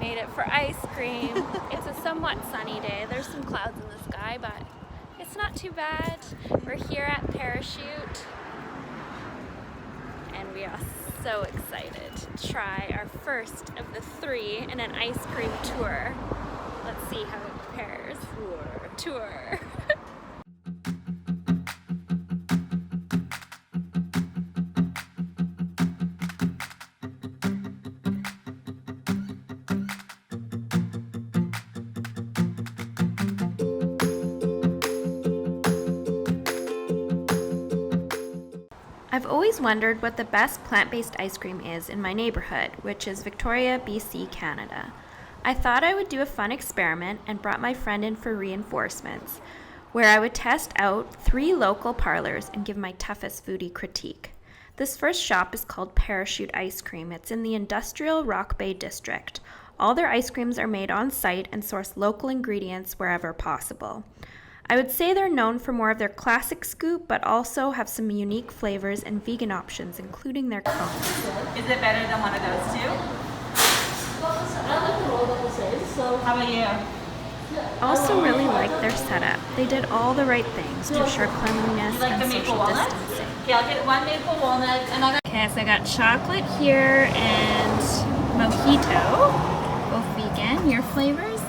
made it for ice cream. It's a somewhat sunny day. There's some clouds in the sky, but it's not too bad. We're here at Parachute, and we are so excited to try our first of the 3 in an ice cream tour. Let's see how it prepares. Tour. I've always wondered what the best plant-based ice cream is in my neighborhood, which is Victoria, BC, Canada. I thought I would do a fun experiment and brought my friend in for reinforcements, where I would test out 3 local parlors and give my toughest foodie critique. This first shop is called Parachute Ice Cream. It's in the industrial Rock Bay district. All their ice creams are made on site and source local ingredients wherever possible. I would say they're known for more of their classic scoop, but also have some unique flavors and vegan options, including their cones. Is it better than one of those two? How about you? Also really like their setup. They did all the right things to ensure cleanliness and social distancing. Okay, I'll get 1 maple walnut and I'll get... Okay, so I got chocolate here and mojito, both vegan. Your flavors?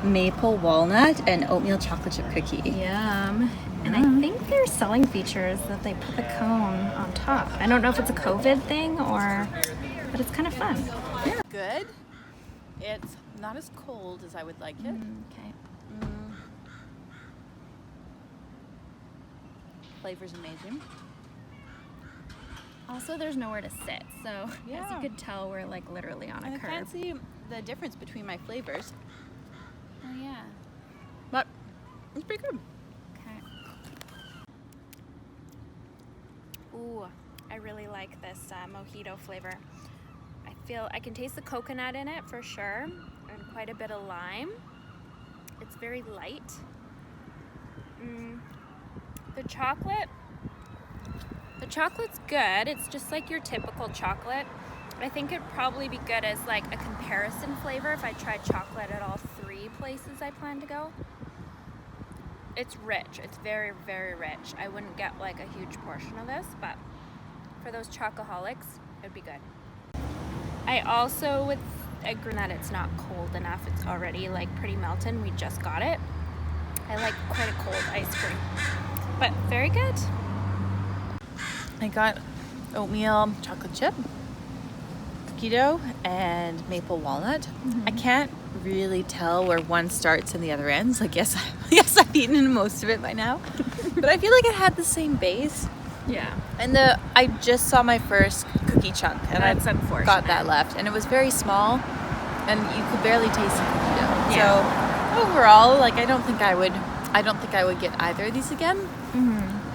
Maple walnut and oatmeal chocolate chip cookie. Yum. And I think their selling feature is that they put the cone on top. I don't know if it's a COVID thing or, but it's kind of fun. Yeah. Good. It's not as cold as I would like it. Okay. Flavor's amazing. Also, there's nowhere to sit, so as you could tell, we're like literally on a curb. I can't see the difference between my flavors. Oh yeah. But it's pretty good. Okay. Ooh, I really like this mojito flavor. I feel I can taste the coconut in it for sure, and quite a bit of lime. It's very light. The chocolate's good. It's just like your typical chocolate. I think it'd probably be good as like a comparison flavor if I tried chocolate at all 3 places I plan to go. It's rich. It's very, very rich. I wouldn't get like a huge portion of this, but for those chocoholics, it'd be good. I also would agree that it's not cold enough. It's already like pretty melted. We just got it. I like quite a cold ice cream, but very good. I got oatmeal chocolate chip, cookie dough, and maple walnut. I can't really tell where one starts and the other ends. Like, yes, I've eaten most of it by now, but I feel like it had the same base. Yeah. And I just saw my first cookie chunk, and That's I unfortunate. got that left, and it was very small, and you could barely taste the cookie dough. Yeah. So overall, like, I don't think I would get either of these again.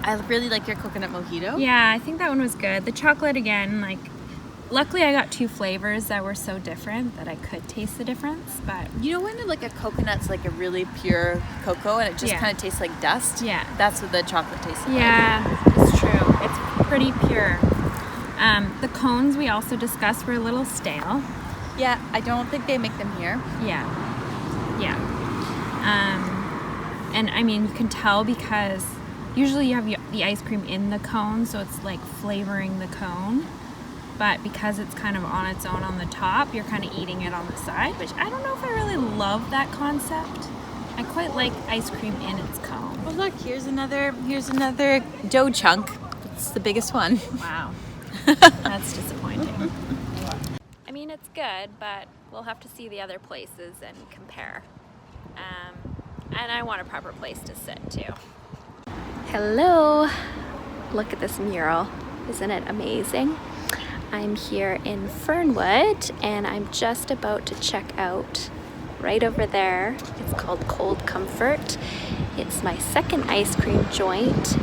I really like your coconut mojito. Yeah, I think that one was good. The chocolate again, like, luckily I got 2 flavors that were so different that I could taste the difference, but... You know when like a coconut's like a really pure cocoa and it just kind of tastes like dust? Yeah. That's what the chocolate tastes like. Yeah, it's true. It's pretty pure. The cones we also discussed were a little stale. Yeah, I don't think they make them here. Yeah. And I mean, you can tell because usually you have the ice cream in the cone, so it's like flavoring the cone. But because it's kind of on its own on the top, you're kind of eating it on the side, which I don't know if I really love that concept. I quite like ice cream in its cone. Well, look, here's another dough chunk. It's the biggest one. Wow. That's disappointing. I mean, it's good, but we'll have to see the other places and compare. And I want a proper place to sit too. Hello. Look at this mural. Isn't it amazing? I'm here in Fernwood and I'm just about to check out right over there. It's called Cold Comfort. It's my second ice cream joint.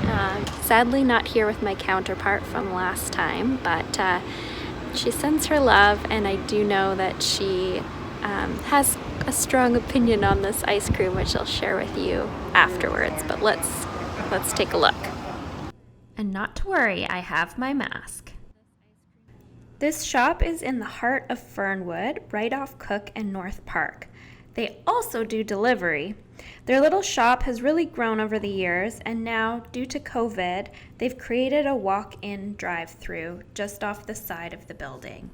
Sadly not here with my counterpart from last time, but she sends her love, and I do know that she has a strong opinion on this ice cream, which I'll share with you afterwards, but let's take a look. And not to worry, I have my mask. This shop is in the heart of Fernwood, right off Cook and North Park. They also do delivery. Their little shop has really grown over the years, and now, due to COVID, they've created a walk-in drive-through just off the side of the building.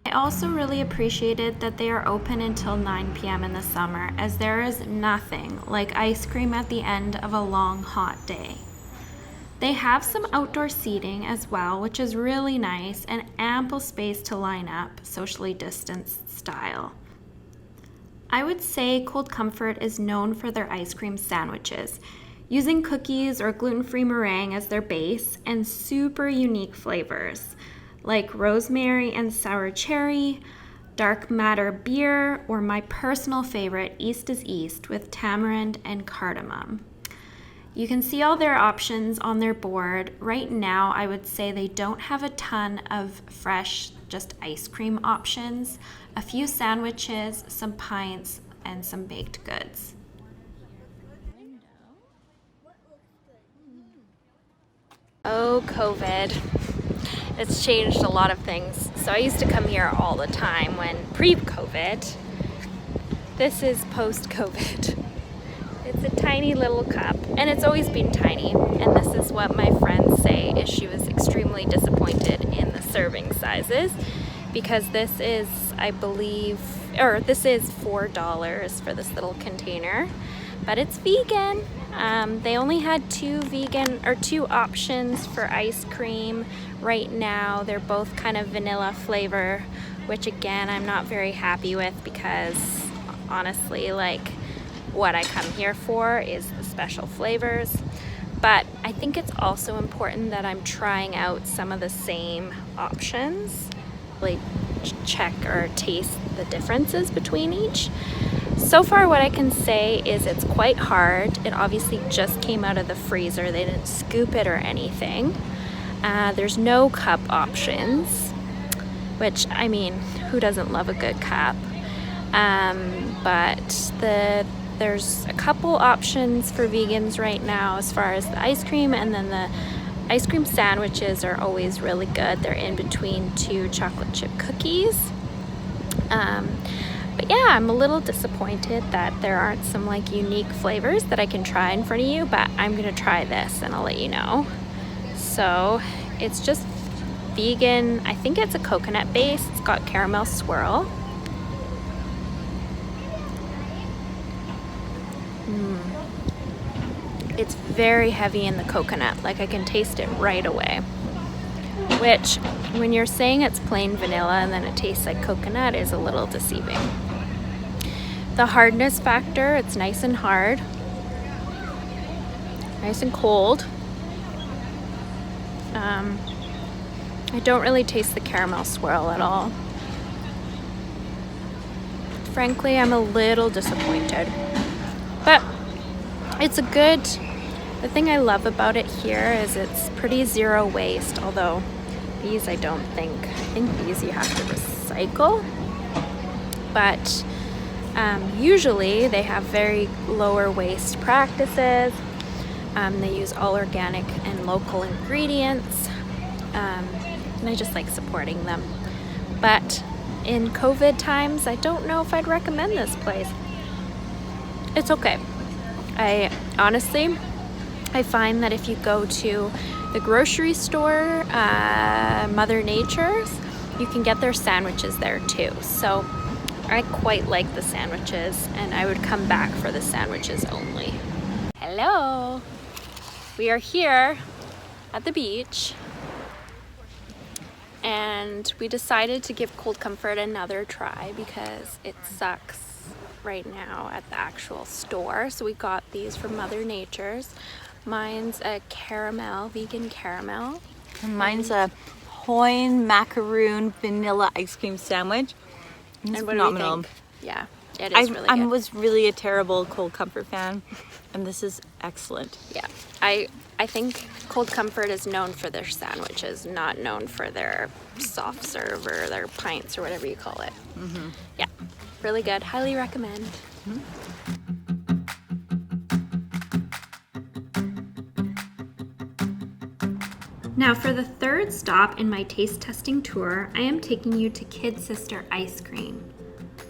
I also really appreciated that they are open until 9 p.m. in the summer, as there is nothing like ice cream at the end of a long, hot day. They have some outdoor seating as well, which is really nice, and ample space to line up, socially distanced style. I would say Cold Comfort is known for their ice cream sandwiches, using cookies or gluten-free meringue as their base, and super unique flavors, like rosemary and sour cherry, dark matter beer, or my personal favorite, East is East, with tamarind and cardamom. You can see all their options on their board. Right now, I would say they don't have a ton of fresh, just ice cream options, a few sandwiches, some pints, and some baked goods. Oh, COVID. It's changed a lot of things. So I used to come here all the time when pre-COVID. This is post-COVID. It's a tiny little cup, and it's always been tiny, and this is what my friends say is she was extremely disappointed in the serving sizes, because this is, I believe, or this is $4 for this little container, but it's vegan. They only had two options for ice cream right now. They're both kind of vanilla flavor, which again I'm not very happy with, because honestly, like, what I come here for is the special flavors. But I think it's also important that I'm trying out some of the same options, like check or taste the differences between each. So far what I can say is it's quite hard. It obviously just came out of the freezer. They didn't scoop it or anything. There's no cup options, which, I mean, who doesn't love a good cup? But there's a couple options for vegans right now as far as the ice cream, and then the ice cream sandwiches are always really good. They're in between two chocolate chip cookies. But yeah, I'm a little disappointed that there aren't some like unique flavors that I can try in front of you, but I'm gonna try this and I'll let you know. So it's just vegan. I think it's a coconut base. It's got caramel swirl. It's very heavy in the coconut, like I can taste it right away. Which, when you're saying it's plain vanilla and then it tastes like coconut, is a little deceiving. The hardness factor, it's nice and hard. Nice and cold. I don't really taste the caramel swirl at all. Frankly, I'm a little disappointed. But it's a good, the thing I love about it here is it's pretty zero waste, although these I think these you have to recycle. But usually they have very lower waste practices. They use all organic and local ingredients, and I just like supporting them. But in COVID times, I don't know if I'd recommend this place. It's okay. I honestly find that if you go to the grocery store, Mother Nature's, you can get their sandwiches there too. So I quite like the sandwiches, and I would come back for the sandwiches only. Hello! We are here at the beach, and we decided to give Cold Comfort another try because it sucks right now at the actual store. So we got these from Mother Nature's. Mine's a caramel, vegan caramel. And mine's a Hoin macaroon vanilla ice cream sandwich. It's And what phenomenal. do you think? Yeah, it is really good. I was really a terrible Cold Comfort fan, and this is excellent. Yeah, I think Cold Comfort is known for their sandwiches, not known for their soft serve or their pints or whatever you call it. Yeah, really good. Highly recommend. Now for the third stop in my taste testing tour, I am taking you to Kid Sister Ice Cream.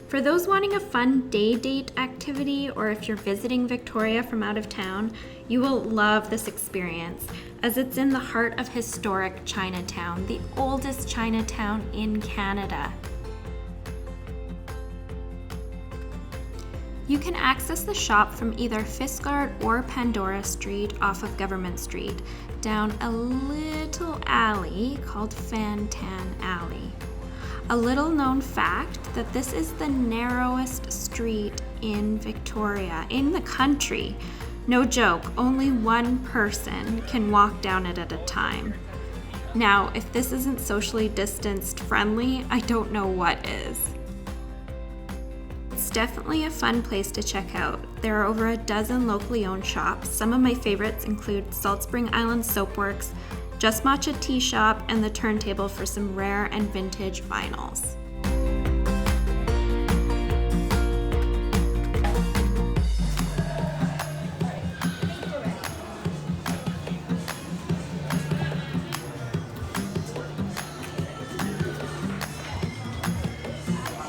For those wanting a fun day date activity, or if you're visiting Victoria from out of town, you will love this experience, as it's in the heart of historic Chinatown, the oldest Chinatown in Canada. You can access the shop from either Fiskard or Pandora Street off of Government Street, down a little alley called Fantan Alley. A little known fact that this is the narrowest street in Victoria, in the country. No joke, only one person can walk down it at a time. Now, if this isn't socially distanced friendly, I don't know what is. It's definitely a fun place to check out. There are over a dozen locally owned shops. Some of my favorites include Salt Spring Island Soapworks, Just Matcha Tea Shop, and the Turntable for some rare and vintage vinyls.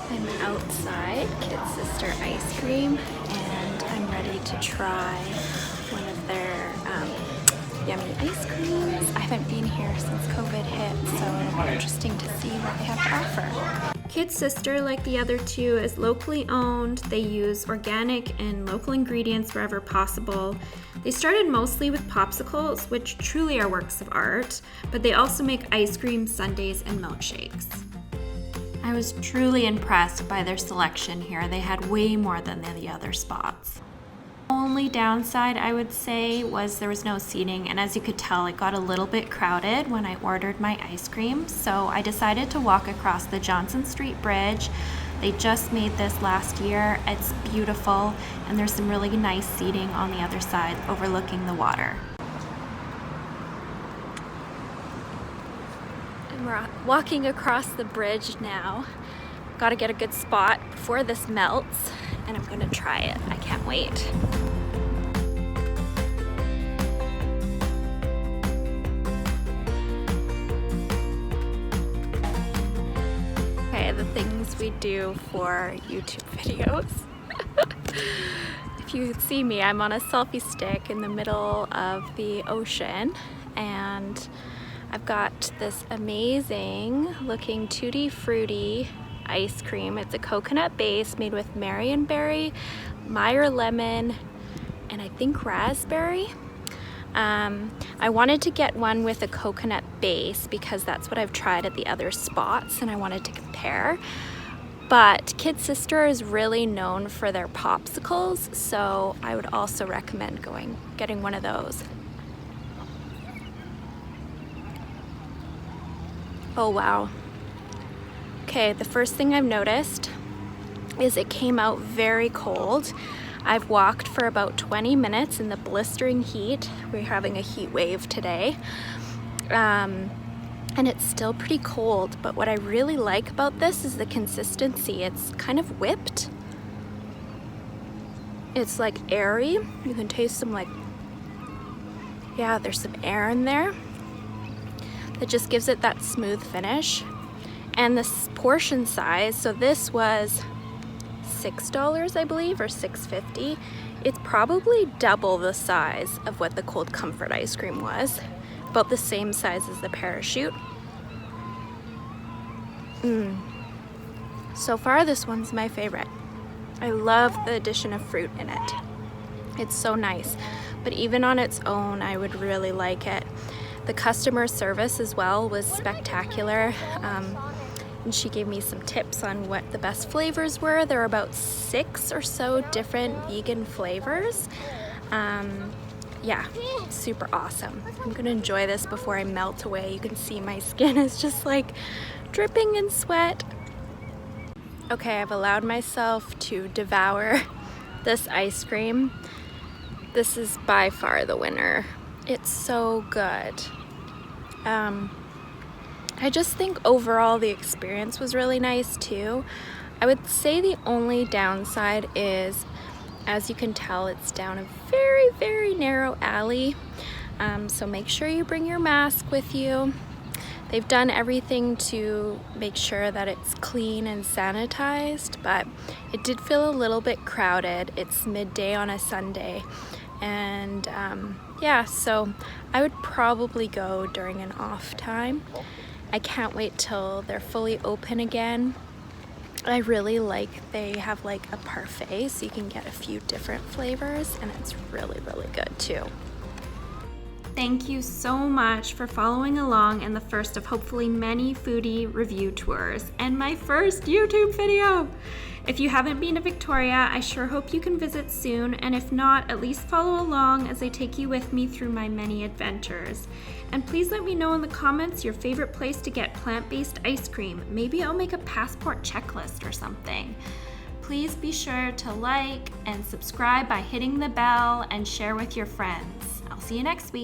I'm outside Kid Sister Ice Cream, and I'm ready to try one of their yummy ice creams. I haven't been here since COVID hit, so it'll be interesting to see what they have to offer. Kid Sister, like the other two, is locally owned. They use organic and local ingredients wherever possible. They started mostly with popsicles, which truly are works of art, but they also make ice cream, sundaes, and milkshakes. I was truly impressed by their selection here. They had way more than the other spots. Only downside, I would say, was there was no seating, and as you could tell, it got a little bit crowded when I ordered my ice cream, so I decided to walk across the Johnson Street Bridge. They just made this last year. It's beautiful, and there's some really nice seating on the other side overlooking the water. And we're walking across the bridge now. Got to get a good spot before this melts, and I'm gonna try it. I can't wait. Okay, the things we do for YouTube videos. If you could see me, I'm on a selfie stick in the middle of the ocean, and I've got this amazing looking Tutti Frutti ice cream. It's a coconut base made with Marionberry, Meyer lemon, and I think raspberry. I wanted to get one with a coconut base because that's what I've tried at the other spots, and I wanted to compare. But Kid Sister is really known for their popsicles, so I would also recommend getting one of those. Oh wow. Okay, the first thing I've noticed is it came out very cold. I've walked for about 20 minutes in the blistering heat. We're having a heat wave today. And it's still pretty cold, but what I really like about this is the consistency. It's kind of whipped. It's like airy. You can taste some there's some air in there. That just gives it that smooth finish. And this portion size, so this was $6, I believe, or $6.50. It's probably double the size of what the Cold Comfort ice cream was. About the same size as the Parachute. So far, this one's my favorite. I love the addition of fruit in it. It's so nice. But even on its own, I would really like it. The customer service as well was spectacular. And she gave me some tips on what the best flavors were. There are about 6 or so different vegan flavors. Yeah, super awesome. I'm gonna enjoy this before I melt away. You can see my skin is just like dripping in sweat. Okay, I've allowed myself to devour this ice cream. This is by far the winner. It's so good. I just think overall the experience was really nice too. I would say the only downside is, as you can tell, it's down a very, very narrow alley. So make sure you bring your mask with you. They've done everything to make sure that it's clean and sanitized, but it did feel a little bit crowded. It's midday on a Sunday, and yeah, so I would probably go during an off time. I can't wait till they're fully open again. I really like, they have like a parfait, so you can get a few different flavors, and it's really, really good too. Thank you so much for following along in the first of hopefully many foodie review tours and my first YouTube video. If you haven't been to Victoria, I sure hope you can visit soon, and if not, at least follow along as I take you with me through my many adventures. And please let me know in the comments your favorite place to get plant-based ice cream. Maybe I'll make a passport checklist or something. Please be sure to like and subscribe by hitting the bell and share with your friends. I'll see you next week.